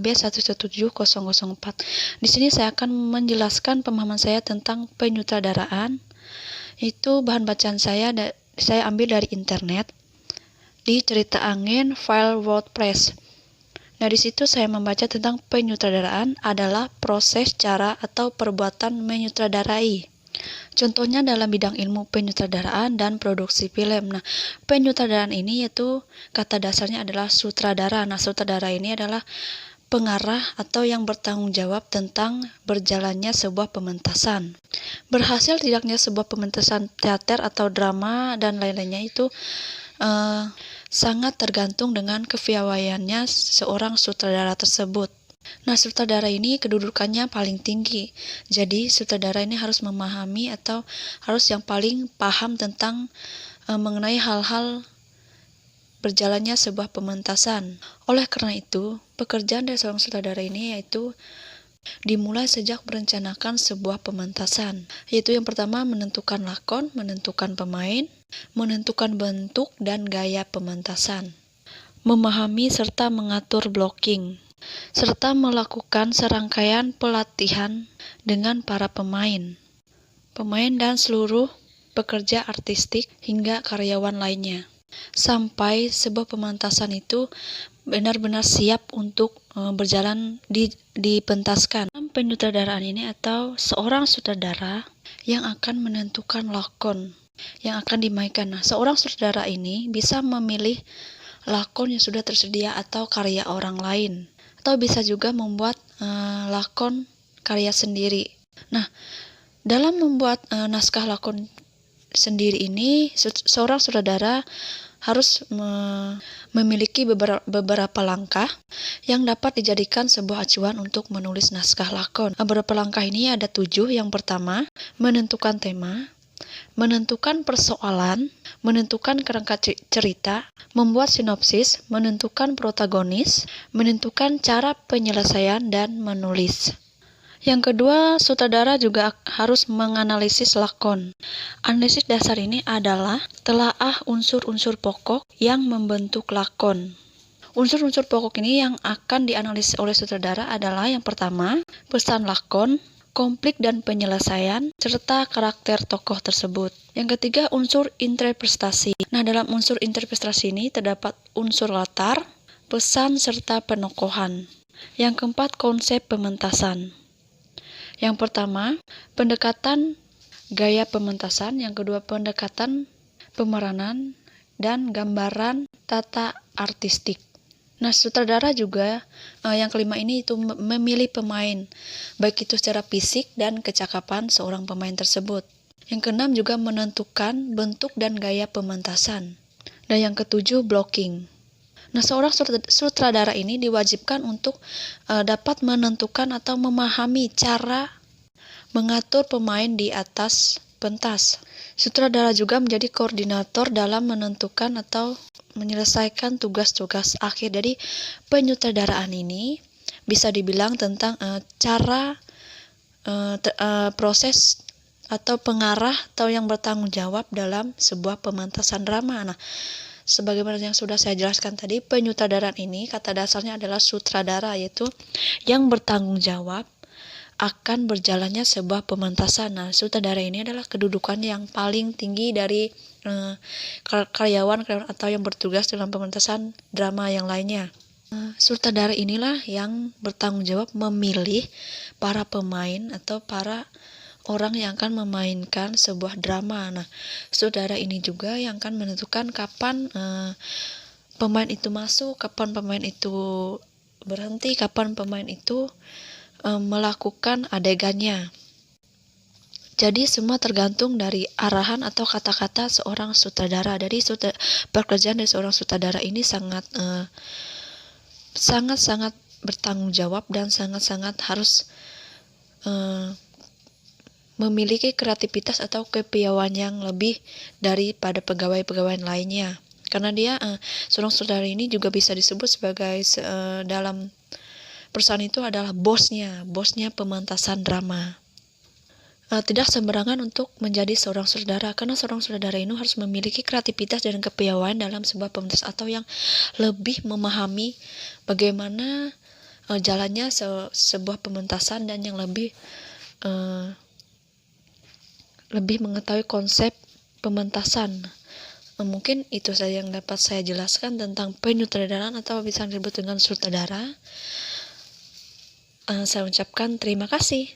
B117.004. Di sini saya akan menjelaskan pemahaman saya tentang penyutradaraan. Itu bahan bacaan saya ambil dari internet di Cerita Angin file WordPress. Nah, di situ saya membaca tentang penyutradaraan adalah proses, cara, atau perbuatan menyutradarai. Contohnya dalam bidang ilmu penyutradaraan dan produksi film. Nah, penyutradaraan ini yaitu kata dasarnya adalah sutradara. Nah, sutradara ini adalah pengarah atau yang bertanggung jawab tentang berjalannya sebuah pementasan. Berhasil tidaknya sebuah pementasan teater atau drama dan lain-lainnya itu sangat tergantung dengan kepiawaiannya seorang sutradara tersebut. Nah, sutradara ini kedudukannya paling tinggi. Jadi, sutradara ini harus memahami atau harus yang paling paham tentang mengenai hal-hal berjalannya sebuah pementasan. Oleh karena itu, pekerjaan dari seorang sutradara ini yaitu dimulai sejak merencanakan sebuah pementasan. Yaitu yang pertama menentukan lakon, menentukan pemain, menentukan bentuk dan gaya pementasan. Memahami serta mengatur blocking, serta melakukan serangkaian pelatihan dengan para pemain dan seluruh pekerja artistik hingga karyawan lainnya, sampai sebuah pementasan itu benar-benar siap untuk berjalan dipentaskan. Penyutradaraan ini atau seorang sutradara yang akan menentukan lakon yang akan dimainkan. Nah, seorang sutradara ini bisa memilih lakon yang sudah tersedia atau karya orang lain, atau bisa juga membuat lakon karya sendiri. Nah, dalam membuat naskah lakon sendiri ini, seorang sutradara harus memiliki beberapa langkah yang dapat dijadikan sebuah acuan untuk menulis naskah lakon. Beberapa langkah ini ada 7. Yang pertama, menentukan tema, menentukan persoalan, menentukan kerangka cerita, membuat sinopsis, menentukan protagonis, menentukan cara penyelesaian, dan menulis. Yang kedua, sutradara juga harus menganalisis lakon. Analisis dasar ini adalah telaah unsur-unsur pokok yang membentuk lakon. Unsur-unsur pokok ini yang akan dianalisis oleh sutradara adalah yang pertama, pesan lakon, konflik dan penyelesaian, serta karakter tokoh tersebut. Yang ketiga, unsur interpretasi. Nah, dalam unsur interpretasi ini terdapat unsur latar, pesan, serta penokohan. Yang keempat, konsep pementasan. Yang pertama, pendekatan gaya pementasan. Yang kedua, pendekatan pemeranan dan gambaran tata artistik. Nah, sutradara juga yang kelima ini itu memilih pemain, baik itu secara fisik dan kecakapan seorang pemain tersebut. Yang keenam juga menentukan bentuk dan gaya pementasan. Dan yang ketujuh, blocking. Nah, seorang sutradara ini diwajibkan untuk dapat menentukan atau memahami cara mengatur pemain di atas pentas. Sutradara juga menjadi koordinator dalam menentukan atau menyelesaikan tugas-tugas akhir. Jadi, penyutradaraan ini bisa dibilang tentang proses atau pengarah atau yang bertanggung jawab dalam sebuah pementasan drama. Nah, sebagaimana yang sudah saya jelaskan tadi, penyutradaraan ini kata dasarnya adalah sutradara, yaitu yang bertanggung jawab akan berjalannya sebuah pementasan. Nah, sutradara ini adalah kedudukan yang paling tinggi dari karyawan atau yang bertugas dalam pementasan drama yang lainnya. Sutradara inilah yang bertanggung jawab memilih para pemain atau para orang yang akan memainkan sebuah drama. Nah, sutradara ini juga yang akan menentukan kapan pemain itu masuk, kapan pemain itu berhenti, kapan pemain itu melakukan adegannya. Jadi semua tergantung dari arahan atau kata-kata seorang sutradara. Jadi pekerjaan dari seorang sutradara ini sangat bertanggung jawab dan sangat-sangat harus memiliki kreativitas atau kepiawaian yang lebih daripada pegawai-pegawai lainnya. Karena dia seorang sutradara ini juga bisa disebut sebagai dalam perusahaan itu adalah bosnya pementasan drama. Tidak sembarangan untuk menjadi seorang sutradara, karena seorang sutradara ini harus memiliki kreativitas dan kepiawaian dalam sebuah pementasan atau yang lebih memahami bagaimana jalannya sebuah pementasan dan yang lebih mengetahui konsep pementasan. Mungkin itu saja yang dapat saya jelaskan tentang penyutradaraan atau bisa disebut dengan sutradara. Saya ucapkan terima kasih.